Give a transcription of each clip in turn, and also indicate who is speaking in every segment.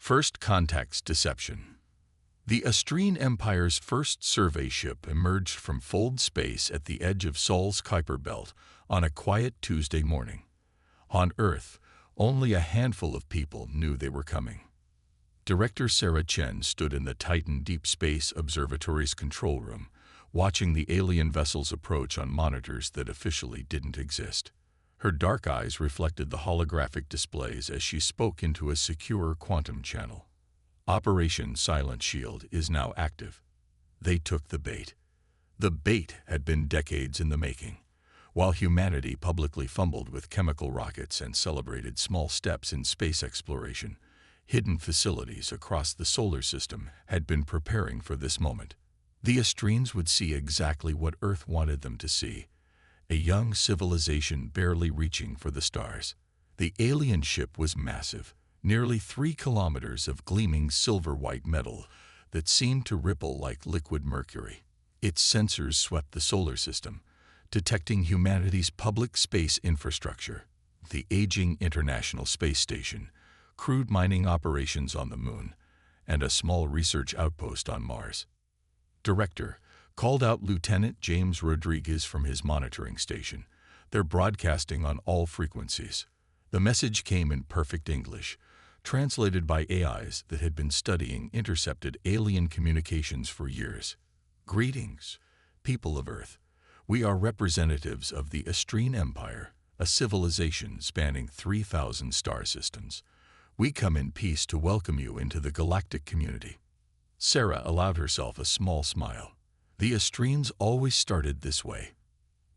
Speaker 1: First Contact's Deception. The Astrine Empire's first survey ship emerged from Fold space at the edge of Sol's Kuiper Belt on a quiet Tuesday morning. On Earth, only a handful of people knew they were coming. Director Sarah Chen stood in the Titan Deep Space Observatory's control room, watching the alien vessels approach on monitors that officially didn't exist. Her dark eyes reflected the holographic displays as she spoke into a secure quantum channel. Operation Silent Shield is now active. They took the bait. The bait had been decades in the making. While humanity publicly fumbled with chemical rockets and celebrated small steps in space exploration, hidden facilities across the solar system had been preparing for this moment. The Astrines would see exactly what Earth wanted them to see: a young civilization barely reaching for the stars. The alien ship was massive, nearly 3 kilometers of gleaming silver-white metal that seemed to ripple like liquid mercury. Its sensors swept the solar system, detecting humanity's public space infrastructure, the aging International Space Station, crude mining operations on the Moon, and a small research outpost on Mars. Director called out Lieutenant James Rodriguez from his monitoring station. They're broadcasting on all frequencies. The message came in perfect English, translated by AIs that had been studying intercepted alien communications for years. Greetings, people of Earth. We are representatives of the Astrine Empire, a civilization spanning 3,000 star systems. We come in peace to welcome you into the galactic community. Sarah allowed herself a small smile. The Astrines always started this way.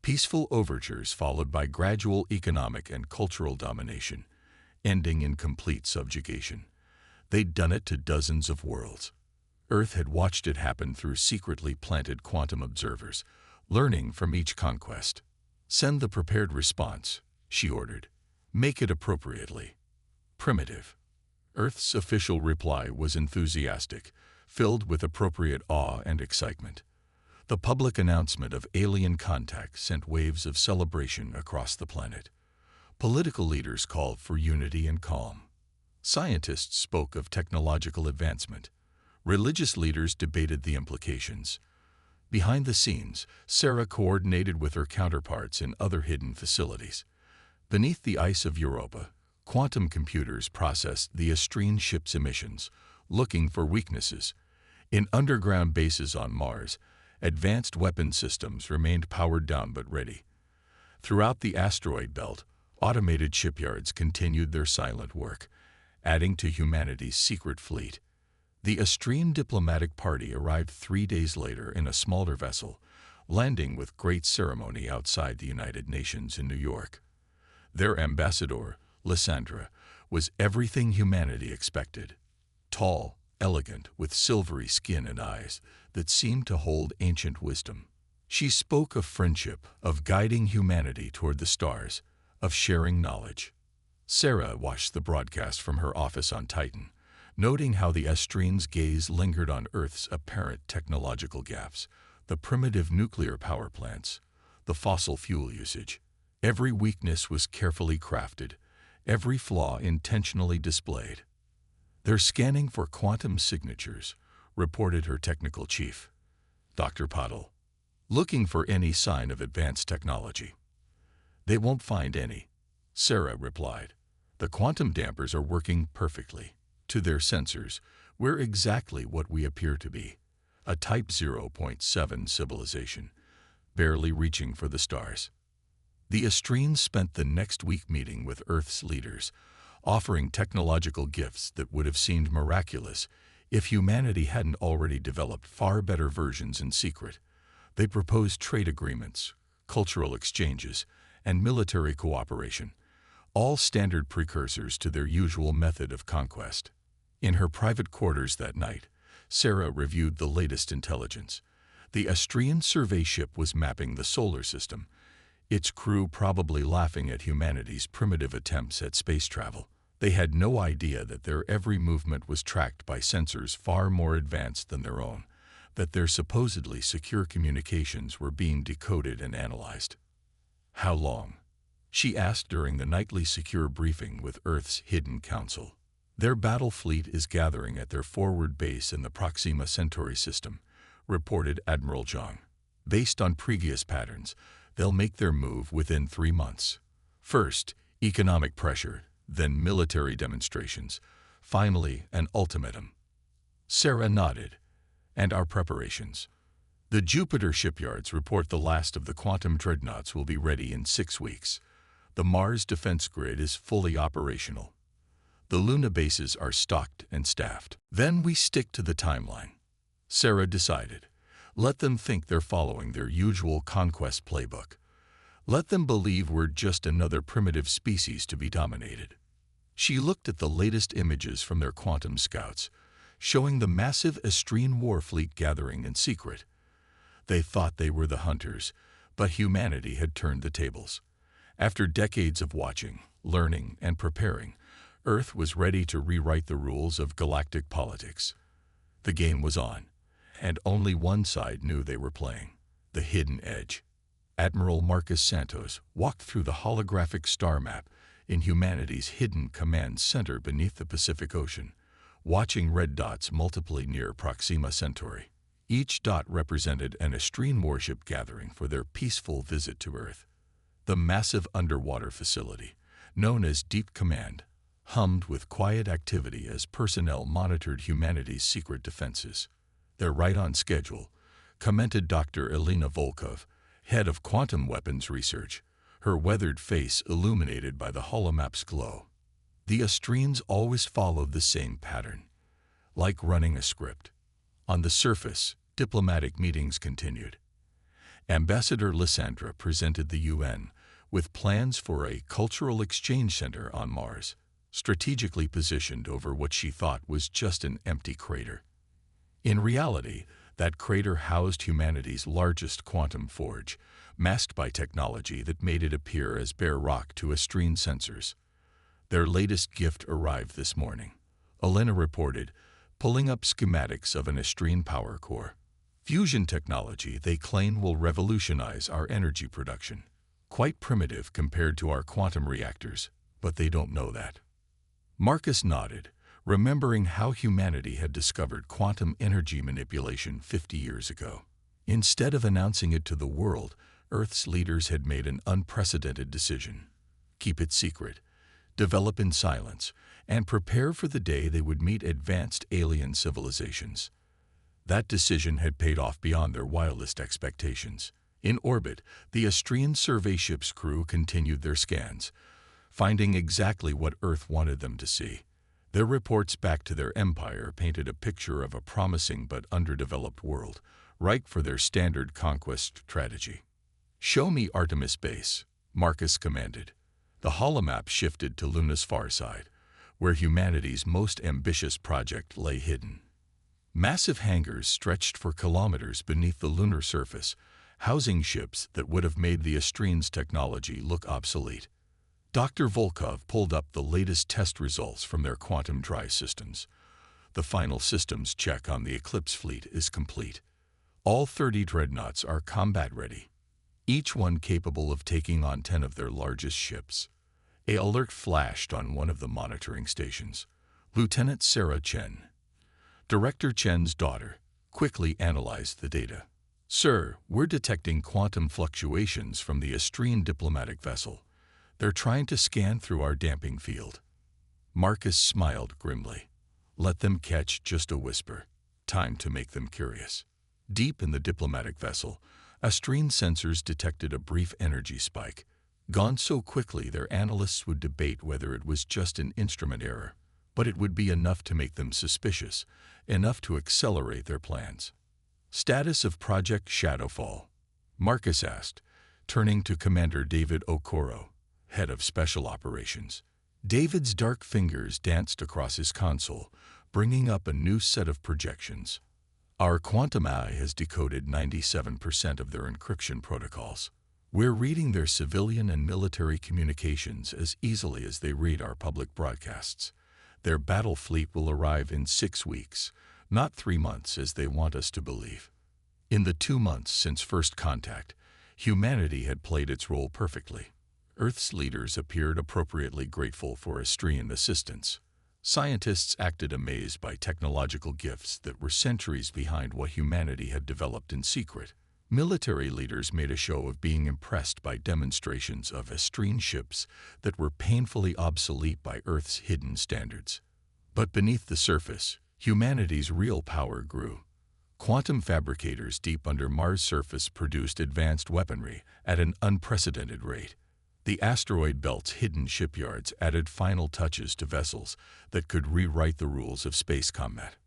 Speaker 1: Peaceful overtures followed by gradual economic and cultural domination, ending in complete subjugation. They'd done it to dozens of worlds. Earth had watched it happen through secretly planted quantum observers, learning from each conquest. Send the prepared response, she ordered. Make it appropriately primitive. Earth's official reply was enthusiastic, filled with appropriate awe and excitement. The public announcement of alien contact sent waves of celebration across the planet. Political leaders called for unity and calm. Scientists spoke of technological advancement. Religious leaders debated the implications. Behind the scenes, Sarah coordinated with her counterparts in other hidden facilities. Beneath the ice of Europa, quantum computers processed the Astrine ship's emissions, looking for weaknesses. In underground bases on Mars, advanced weapon systems remained powered down but ready. Throughout the asteroid belt, automated shipyards continued their silent work, adding to humanity's secret fleet. The Astrine diplomatic party arrived 3 days later in a smaller vessel, landing with great ceremony outside the United Nations in New York. Their ambassador, Lysandra, was everything humanity expected. Tall, elegant, with silvery skin and eyes that seemed to hold ancient wisdom. She spoke of friendship, of guiding humanity toward the stars, of sharing knowledge. Sarah watched the broadcast from her office on Titan, noting how the Astrine's gaze lingered on Earth's apparent technological gaps, the primitive nuclear power plants, the fossil fuel usage. Every weakness was carefully crafted, every flaw intentionally displayed. They're scanning for quantum signatures, reported her technical chief, Dr. Pottle, looking for any sign of advanced technology. They won't find any, Sarah replied. The quantum dampers are working perfectly. To their sensors, we're exactly what we appear to be, a Type 0.7 civilization, barely reaching for the stars. The Astrines spent the next week meeting with Earth's leaders, offering technological gifts that would have seemed miraculous if humanity hadn't already developed far better versions in secret. They proposed trade agreements, cultural exchanges, and military cooperation, all standard precursors to their usual method of conquest. In her private quarters that night, Sarah reviewed the latest intelligence. The Astrine survey ship was mapping the solar system, its crew probably laughing at humanity's primitive attempts at space travel. They had no idea that their every movement was tracked by sensors far more advanced than their own, that their supposedly secure communications were being decoded and analyzed. How long? She asked during the nightly secure briefing with Earth's hidden council. Their battle fleet is gathering at their forward base in the Proxima Centauri system, reported Admiral Zhang. Based on previous patterns, they'll make their move within 3 months. First, economic pressure, then military demonstrations, finally an ultimatum. Sarah nodded. And our preparations. The Jupiter shipyards report the last of the quantum dreadnoughts will be ready in 6 weeks. The Mars defense grid is fully operational. The Luna bases are stocked and staffed. Then we stick to the timeline. Sarah decided. Let them think they're following their usual conquest playbook. Let them believe we're just another primitive species to be dominated. She looked at the latest images from their quantum scouts, showing the massive Astrine war fleet gathering in secret. They thought they were the hunters, but humanity had turned the tables. After decades of watching, learning, and preparing, Earth was ready to rewrite the rules of galactic politics. The game was on, and only one side knew they were playing: the hidden edge. Admiral Marcus Santos walked through the holographic star map in humanity's hidden command center beneath the Pacific Ocean, watching red dots multiply near Proxima Centauri. Each dot represented an Astrine warship gathering for their peaceful visit to Earth. The massive underwater facility, known as Deep Command, hummed with quiet activity as personnel monitored humanity's secret defenses. "They're right on schedule," commented Dr. Elena Volkov, head of quantum weapons research, her weathered face illuminated by the holomap's glow. The Astrines always followed the same pattern, like running a script. On the surface, diplomatic meetings continued. Ambassador Lysandra presented the UN with plans for a cultural exchange center on Mars, strategically positioned over what she thought was just an empty crater. In reality, that crater housed humanity's largest quantum forge, masked by technology that made it appear as bare rock to Astrine sensors. Their latest gift arrived this morning, Elena reported, pulling up schematics of an Astrine power core. Fusion technology they claim will revolutionize our energy production. Quite primitive compared to our quantum reactors, but they don't know that. Marcus nodded, remembering how humanity had discovered quantum energy manipulation 50 years ago. Instead of announcing it to the world, Earth's leaders had made an unprecedented decision: keep it secret, develop in silence, and prepare for the day they would meet advanced alien civilizations. That decision had paid off beyond their wildest expectations. In orbit, the Astrine survey ship's crew continued their scans, finding exactly what Earth wanted them to see. Their reports back to their empire painted a picture of a promising but underdeveloped world, ripe for their standard conquest strategy. "Show me Artemis Base," Marcus commanded. The holomap shifted to Luna's far side, where humanity's most ambitious project lay hidden. Massive hangars stretched for kilometers beneath the lunar surface, housing ships that would have made the Astrine's technology look obsolete. Dr. Volkov pulled up the latest test results from their quantum drive systems. The final systems check on the Eclipse fleet is complete. All 30 dreadnoughts are combat-ready, each one capable of taking on 10 of their largest ships. An alert flashed on one of the monitoring stations. Lieutenant Sarah Chen, Director Chen's daughter, quickly analyzed the data. "Sir, we're detecting quantum fluctuations from the Astrine diplomatic vessel. They're trying to scan through our damping field." Marcus smiled grimly. Let them catch just a whisper. Time to make them curious. Deep in the diplomatic vessel, Astrine sensors detected a brief energy spike, gone so quickly their analysts would debate whether it was just an instrument error. But it would be enough to make them suspicious, enough to accelerate their plans. "Status of Project Shadowfall?" Marcus asked, turning to Commander David Okoro, head of Special Operations. David's dark fingers danced across his console, bringing up a new set of projections. "Our quantum eye has decoded 97% of their encryption protocols. We're reading their civilian and military communications as easily as they read our public broadcasts. Their battle fleet will arrive in 6 weeks, not 3 months as they want us to believe." In the 2 months since first contact, humanity had played its role perfectly. Earth's leaders appeared appropriately grateful for Astrian assistance. Scientists acted amazed by technological gifts that were centuries behind what humanity had developed in secret. Military leaders made a show of being impressed by demonstrations of Estrine ships that were painfully obsolete by Earth's hidden standards. But beneath the surface, humanity's real power grew. Quantum fabricators deep under Mars' surface produced advanced weaponry at an unprecedented rate. The asteroid belt's hidden shipyards added final touches to vessels that could rewrite the rules of space combat.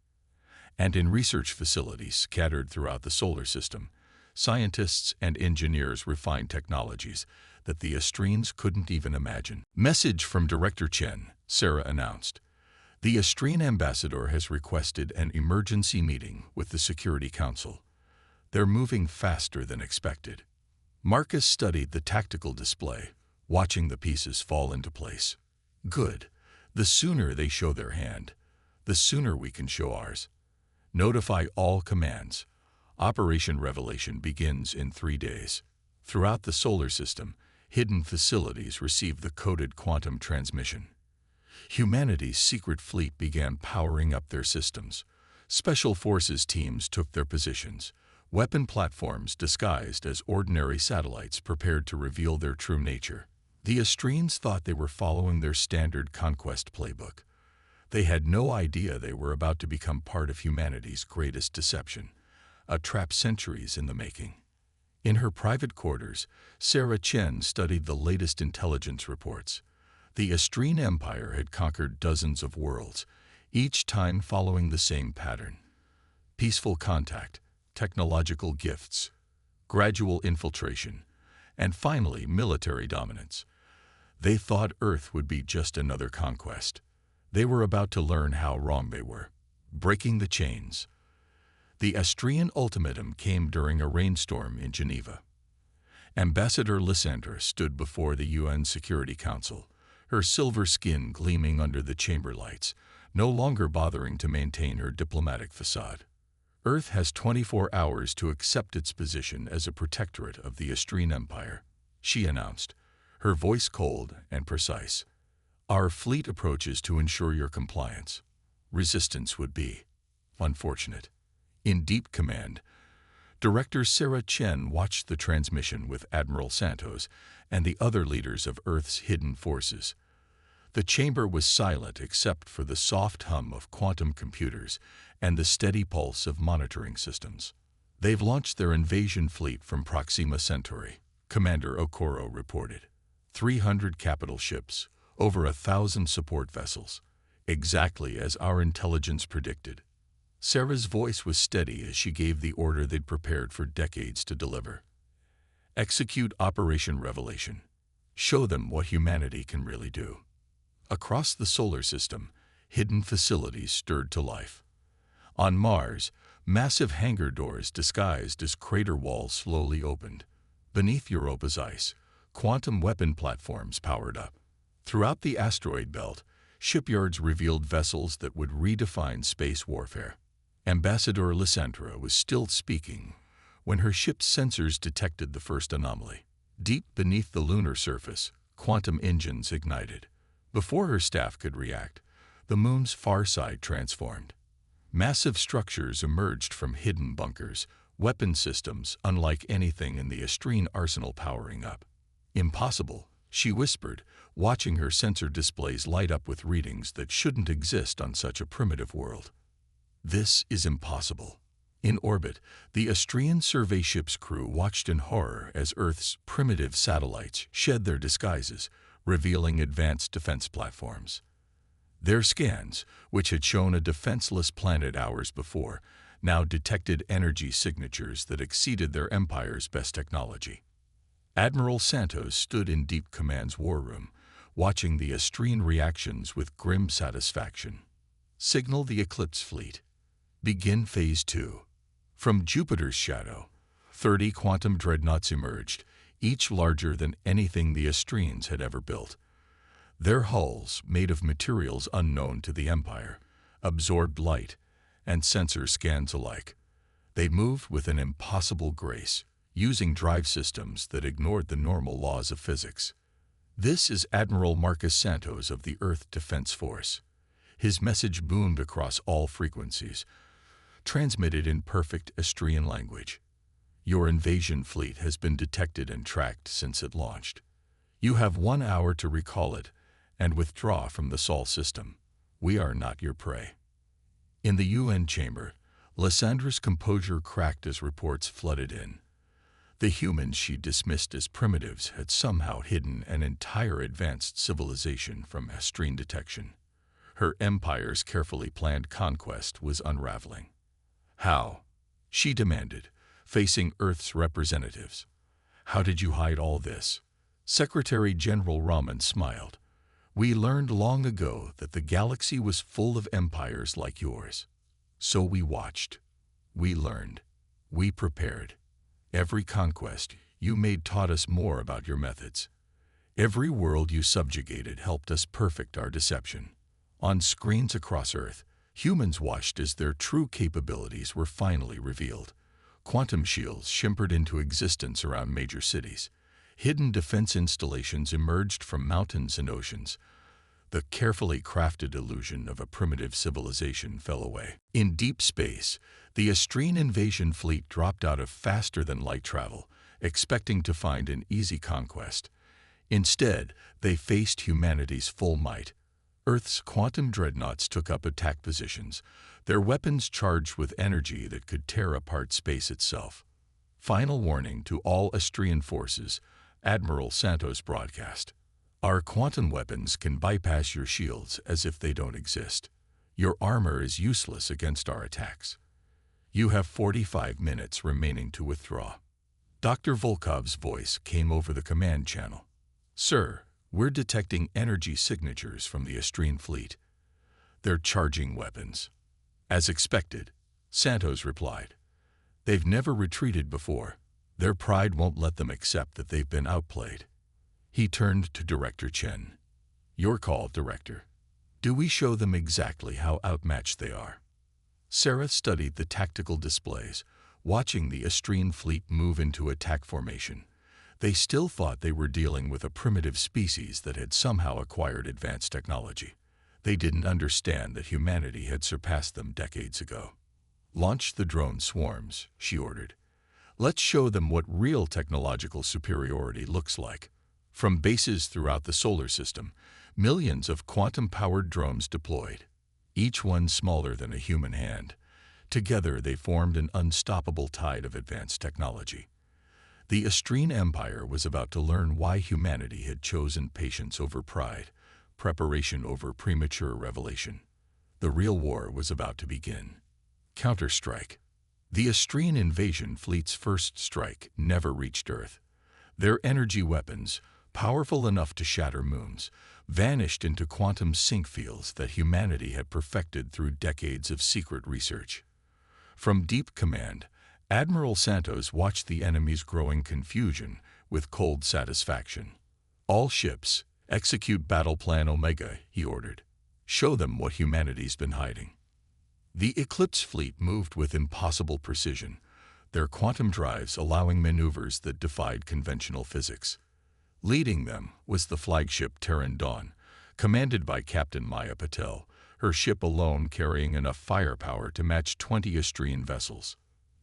Speaker 1: And in research facilities scattered throughout the solar system, scientists and engineers refined technologies that the Estrines couldn't even imagine. Message from Director Chen, Sarah announced. The Estrine ambassador has requested an emergency meeting with the Security Council. They're moving faster than expected. Marcus studied the tactical display, watching the pieces fall into place. Good. The sooner they show their hand, the sooner we can show ours. Notify all commands. Operation Revelation begins in 3 days. Throughout the solar system, hidden facilities receive the coded quantum transmission. Humanity's secret fleet began powering up their systems. Special forces teams took their positions. Weapon platforms disguised as ordinary satellites prepared to reveal their true nature. The Estrines thought they were following their standard conquest playbook. They had no idea they were about to become part of humanity's greatest deception, a trap centuries in the making. In her private quarters, Sarah Chen studied the latest intelligence reports. The Estrine Empire had conquered dozens of worlds, each time following the same pattern. Peaceful contact, technological gifts, gradual infiltration, and finally military dominance. They thought Earth would be just another conquest. They were about to learn how wrong they were. Breaking the chains. The Estrian ultimatum came during a rainstorm in Geneva. Ambassador Lysandra stood before the UN Security Council, her silver skin gleaming under the chamber lights, no longer bothering to maintain her diplomatic facade. Earth has 24 hours to accept its position as a protectorate of the Estrine Empire, she announced, her voice cold and precise. Our fleet approaches to ensure your compliance. Resistance would be unfortunate. In deep command, Director Sarah Chen watched the transmission with Admiral Santos and the other leaders of Earth's hidden forces. The chamber was silent except for the soft hum of quantum computers and the steady pulse of monitoring systems. They've launched their invasion fleet from Proxima Centauri, Commander Okoro reported. 300 capital ships, over 1,000 support vessels, exactly as our intelligence predicted. Sarah's voice was steady as she gave the order they'd prepared for decades to deliver. Execute Operation Revelation. Show them what humanity can really do. Across the solar system, hidden facilities stirred to life. On Mars, massive hangar doors disguised as crater walls slowly opened. Beneath Europa's ice, quantum weapon platforms powered up. Throughout the asteroid belt, shipyards revealed vessels that would redefine space warfare. Ambassador Lysandra was still speaking when her ship's sensors detected the first anomaly. Deep beneath the lunar surface, quantum engines ignited. Before her staff could react, the moon's far side transformed. Massive structures emerged from hidden bunkers, weapon systems unlike anything in the Estrine arsenal powering up. Impossible, she whispered, watching her sensor displays light up with readings that shouldn't exist on such a primitive world. This is impossible. In orbit, the Estrian survey ship's crew watched in horror as Earth's primitive satellites shed their disguises, revealing advanced defense platforms. Their scans, which had shown a defenseless planet hours before, now detected energy signatures that exceeded their empire's best technology. Admiral Santos stood in Deep Command's war room, watching the Estrine reactions with grim satisfaction. Signal the Eclipse fleet. Begin Phase 2. From Jupiter's shadow, 30 quantum dreadnoughts emerged, each larger than anything the Estrines had ever built. Their hulls, made of materials unknown to the Empire, absorbed light and sensor scans alike. They moved with an impossible grace, using drive systems that ignored the normal laws of physics. This is Admiral Marcus Santos of the Earth Defense Force. His message boomed across all frequencies, transmitted in perfect Astrian language. Your invasion fleet has been detected and tracked since it launched. You have 1 hour to recall it and withdraw from the Sol system. We are not your prey. In the UN chamber, Lyssandra's composure cracked as reports flooded in. The humans she dismissed as primitives had somehow hidden an entire advanced civilization from Astrian detection. Her empire's carefully planned conquest was unraveling. How? She demanded, facing Earth's representatives. How did you hide all this? Secretary General Raman smiled. We learned long ago that the galaxy was full of empires like yours. So we watched. We learned. We prepared. Every conquest you made taught us more about your methods. Every world you subjugated helped us perfect our deception. On screens across Earth, humans watched as their true capabilities were finally revealed. Quantum shields shimmered into existence around major cities. Hidden defense installations emerged from mountains and oceans. The carefully crafted illusion of a primitive civilization fell away. In deep space, the Astrian invasion fleet dropped out of faster-than-light travel, expecting to find an easy conquest. Instead, they faced humanity's full might. Earth's quantum dreadnoughts took up attack positions, their weapons charged with energy that could tear apart space itself. Final warning to all Astrian forces, Admiral Santos broadcast. Our quantum weapons can bypass your shields as if they don't exist. Your armor is useless against our attacks. You have 45 minutes remaining to withdraw. Dr. Volkov's voice came over the command channel. Sir, we're detecting energy signatures from the Astrian fleet. They're charging weapons. As expected, Santos replied. They've never retreated before. Their pride won't let them accept that they've been outplayed. He turned to Director Chen. Your call, Director. Do we show them exactly how outmatched they are? Sarah studied the tactical displays, watching the Astrian fleet move into attack formation. They still thought they were dealing with a primitive species that had somehow acquired advanced technology. They didn't understand that humanity had surpassed them decades ago. Launch the drone swarms, she ordered. Let's show them what real technological superiority looks like. From bases throughout the solar system, millions of quantum-powered drones deployed, each one smaller than a human hand. Together they formed an unstoppable tide of advanced technology. The Astrian Empire was about to learn why humanity had chosen patience over pride, preparation over premature revelation. The real war was about to begin. Counterstrike. The Astrian invasion fleet's first strike never reached Earth. Their energy weapons, powerful enough to shatter moons, vanished into quantum sync fields that humanity had perfected through decades of secret research. From deep command, Admiral Santos watched the enemy's growing confusion with cold satisfaction. All ships, execute Battle Plan Omega, he ordered. Show them what humanity's been hiding. The Eclipse fleet moved with impossible precision, their quantum drives allowing maneuvers that defied conventional physics. Leading them was the flagship Terran Dawn, commanded by Captain Maya Patel, her ship alone carrying enough firepower to match 20 Astrian vessels.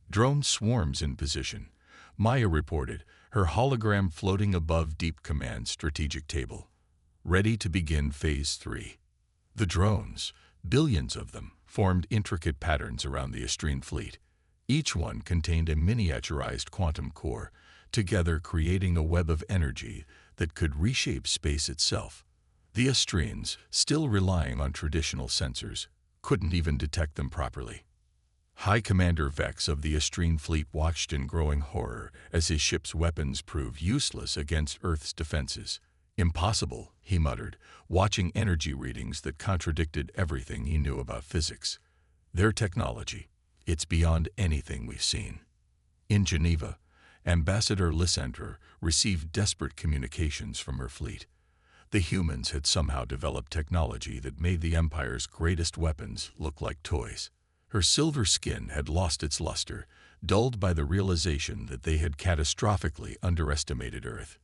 Speaker 1: Drone swarms in position, Maya reported, her hologram floating above Deep Command's strategic table. Ready to begin Phase 3. The drones, billions of them, formed intricate patterns around the Astrian fleet. Each one contained a miniaturized quantum core, together creating a web of energy that could reshape space itself. The Astrians, still relying on traditional sensors, couldn't even detect them properly. High Commander Vex of the Astrian fleet watched in growing horror as his ship's weapons proved useless against Earth's defenses. Impossible, he muttered, watching energy readings that contradicted everything he knew about physics. Their technology, it's beyond anything we've seen. In Geneva, Ambassador Lysandra received desperate communications from her fleet. The humans had somehow developed technology that made the Empire's greatest weapons look like toys. Her silver skin had lost its luster, dulled by the realization that they had catastrophically underestimated Earth.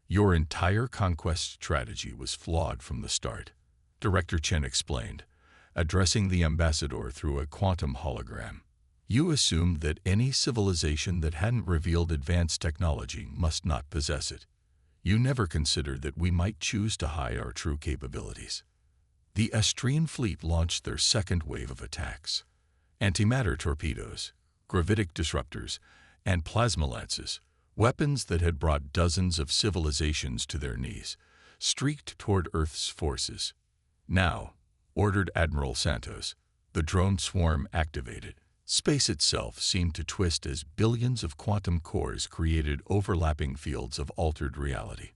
Speaker 1: Your entire conquest strategy was flawed from the start, Director Chen explained. addressing the ambassador through a quantum hologram. You assumed that any civilization that hadn't revealed advanced technology must not possess it. You never considered that we might choose to hide our true capabilities. The Astrine fleet launched their second wave of attacks. Antimatter torpedoes, gravitic disruptors, and plasma lances, weapons that had brought dozens of civilizations to their knees, streaked toward Earth's forces. Now, ordered Admiral Santos, the drone swarm activated. Space itself seemed to twist as billions of quantum cores created overlapping fields of altered reality.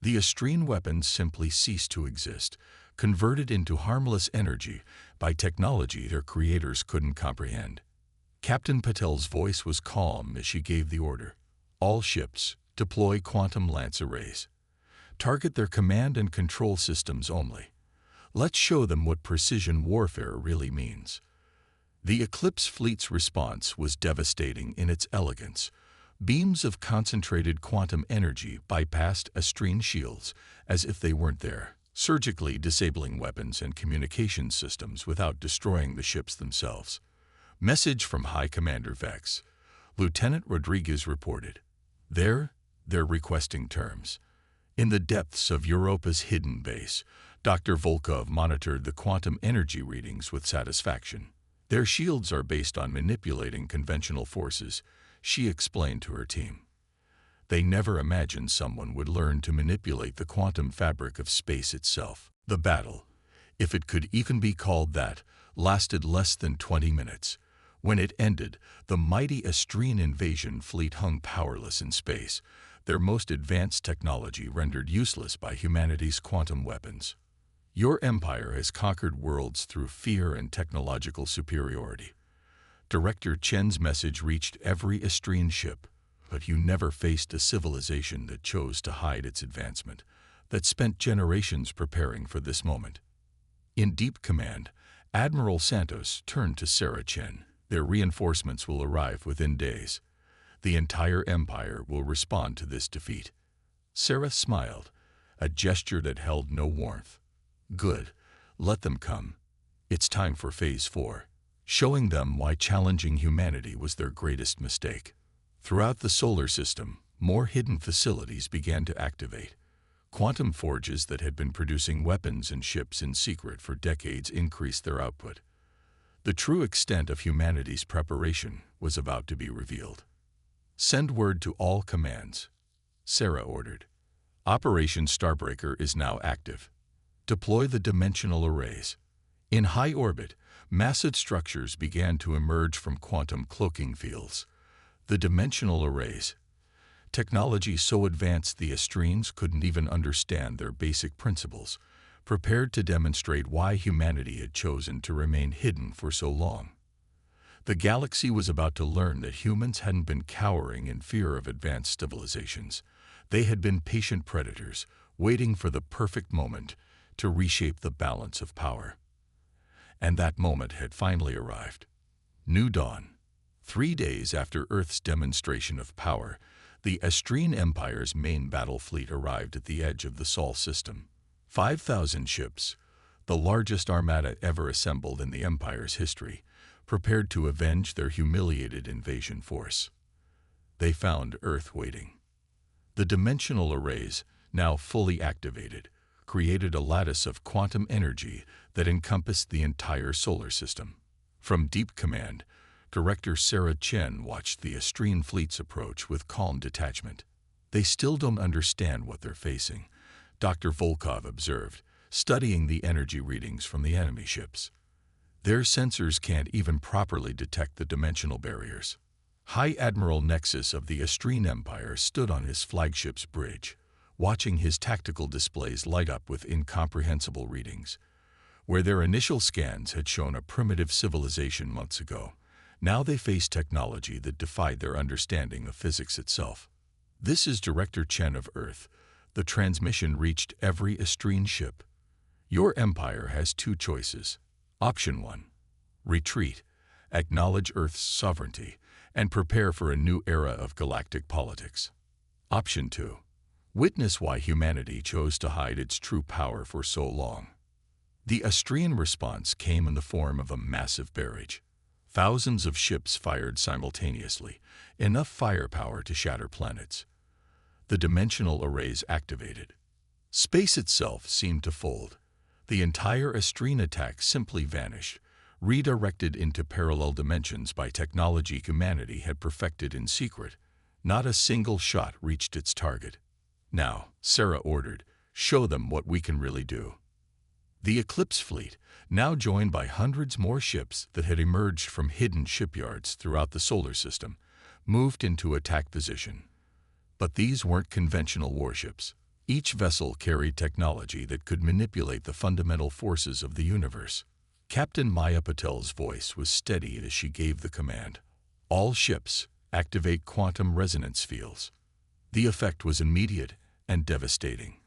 Speaker 1: The Astrine weapons simply ceased to exist, converted into harmless energy by technology their creators couldn't comprehend. Captain Patel's voice was calm as she gave the order. All ships, deploy quantum lance arrays. Target their command and control systems only. Let's show them what precision warfare really means. The Eclipse fleet's response was devastating in its elegance. Beams of concentrated quantum energy bypassed Astrine shields as if they weren't there, surgically disabling weapons and communication systems without destroying the ships themselves. Message from High Commander Vex. Lieutenant Rodriguez reported. They're requesting terms. In the depths of Europa's hidden base, Dr. Volkov monitored the quantum energy readings with satisfaction. Their shields are based on manipulating conventional forces, she explained to her team. They never imagined someone would learn to manipulate the quantum fabric of space itself. The battle, if it could even be called that, lasted less than 20 minutes. When it ended, the mighty Astrine invasion fleet hung powerless in space, their most advanced technology rendered useless by humanity's quantum weapons. Your empire has conquered worlds through fear and technological superiority. Director Chen's message reached every Astrine ship, but you never faced a civilization that chose to hide its advancement, that spent generations preparing for this moment. In deep command, Admiral Santos turned to Sarah Chen. Their reinforcements will arrive within days. The entire empire will respond to this defeat. Sarah smiled, a gesture that held no warmth. Good, let them come. It's time for Phase 4, showing them why challenging humanity was their greatest mistake. Throughout the solar system, more hidden facilities began to activate. Quantum forges that had been producing weapons and ships in secret for decades increased their output. The true extent of humanity's preparation was about to be revealed. Send word to all commands, Sarah ordered. Operation Starbreaker is now active. Deploy the dimensional arrays. In high orbit, massive structures began to emerge from quantum cloaking fields. The dimensional arrays. Technology so advanced the Astrines couldn't even understand their basic principles, prepared to demonstrate why humanity had chosen to remain hidden for so long. The galaxy was about to learn that humans hadn't been cowering in fear of advanced civilizations. They had been patient predators, waiting for the perfect moment to reshape the balance of power. And that moment had finally arrived. New dawn. 3 days after Earth's demonstration of power, the Astrine Empire's main battle fleet arrived at the edge of the Sol system. 5,000 ships, the largest armada ever assembled in the Empire's history, prepared to avenge their humiliated invasion force. They found Earth waiting. The dimensional arrays, now fully activated, created a lattice of quantum energy that encompassed the entire solar system. From deep command, Director Sarah Chen watched the Astrine fleet's approach with calm detachment. They still don't understand what they're facing, Dr. Volkov observed, studying the energy readings from the enemy ships. Their sensors can't even properly detect the dimensional barriers. High Admiral Nexus of the Astrine Empire stood on his flagship's bridge, watching his tactical displays light up with incomprehensible readings. Where their initial scans had shown a primitive civilization months ago, now they faced technology that defied their understanding of physics itself. This is Director Chen of Earth. The transmission reached every Astrine ship. Your empire has 2 choices. Option 1. Retreat, acknowledge Earth's sovereignty, and prepare for a new era of galactic politics. Option 2. Witness why humanity chose to hide its true power for so long. The Austrian response came in the form of a massive barrage. Thousands of ships fired simultaneously, enough firepower to shatter planets. The dimensional arrays activated. Space itself seemed to fold. The entire Austrian attack simply vanished, redirected into parallel dimensions by technology humanity had perfected in secret. Not a single shot reached its target. "Now," Sarah ordered, "show them what we can really do." The Eclipse fleet, now joined by hundreds more ships that had emerged from hidden shipyards throughout the solar system, moved into attack position. But these weren't conventional warships. Each vessel carried technology that could manipulate the fundamental forces of the universe. Captain Maya Patel's voice was steady as she gave the command. "All ships, activate quantum resonance fields." The effect was immediate and devastating.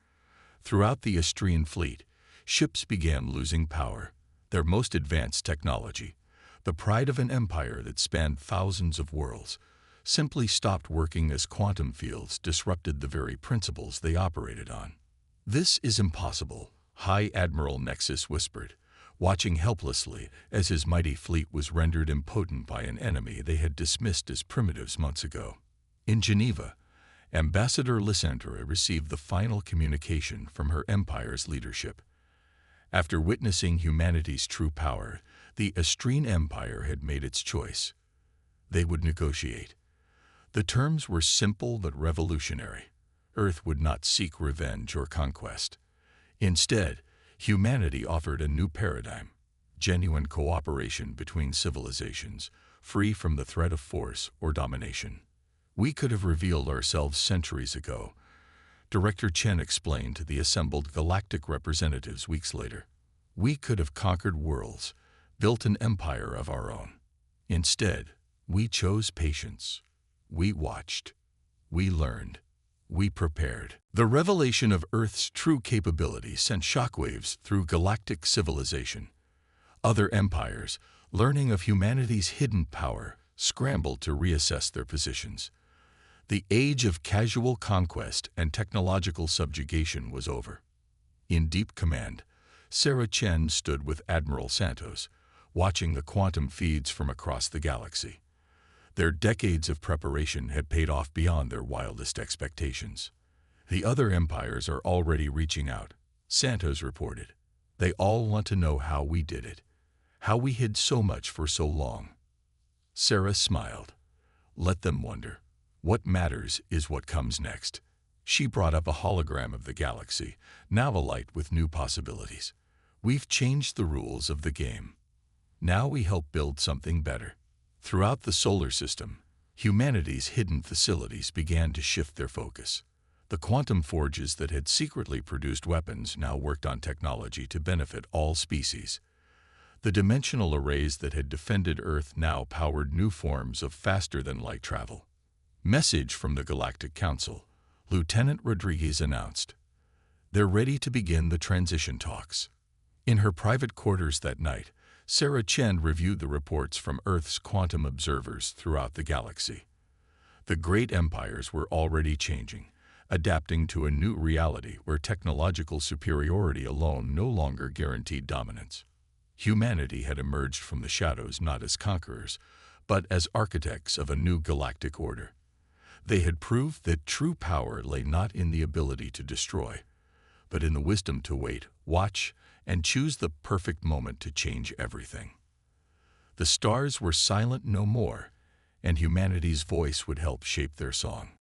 Speaker 1: Throughout the Austrian fleet, ships began losing power. Their most advanced technology, the pride of an empire that spanned thousands of worlds, simply stopped working as quantum fields disrupted the very principles they operated on. "This is impossible," High Admiral Nexus whispered, watching helplessly as his mighty fleet was rendered impotent by an enemy they had dismissed as primitives months ago. In Geneva, Ambassador Lysandra received the final communication from her empire's leadership. After witnessing humanity's true power, the Austrian Empire had made its choice. They would negotiate. The terms were simple but revolutionary. Earth would not seek revenge or conquest. Instead, humanity offered a new paradigm, genuine cooperation between civilizations, free from the threat of force or domination. "We could have revealed ourselves centuries ago," Director Chen explained to the assembled galactic representatives weeks later. "We could have conquered worlds, built an empire of our own. Instead, we chose patience. We watched. We learned. We prepared." The revelation of Earth's true capability sent shockwaves through galactic civilization. Other empires, learning of humanity's hidden power, scrambled to reassess their positions. The age of casual conquest and technological subjugation was over. In deep command, Sarah Chen stood with Admiral Santos, watching the quantum feeds from across the galaxy. Their decades of preparation had paid off beyond their wildest expectations. "The other empires are already reaching out," Santos reported. "They all want to know how we did it, how we hid so much for so long." Sarah smiled. "Let them wonder. What matters is what comes next." She brought up a hologram of the galaxy, now alight with new possibilities. "We've changed the rules of the game. Now we help build something better." Throughout the solar system, humanity's hidden facilities began to shift their focus. The quantum forges that had secretly produced weapons now worked on technology to benefit all species. The dimensional arrays that had defended Earth now powered new forms of faster-than-light travel. Message from the Galactic Council, Lieutenant Rodriguez announced. "They're ready to begin the transition talks." In her private quarters that night, Sarah Chen reviewed the reports from Earth's quantum observers throughout the galaxy. The great empires were already changing, adapting to a new reality where technological superiority alone no longer guaranteed dominance. Humanity had emerged from the shadows not as conquerors, but as architects of a new galactic order. They had proved that true power lay not in the ability to destroy, but in the wisdom to wait, watch, and choose the perfect moment to change everything. The stars were silent no more, and humanity's voice would help shape their song.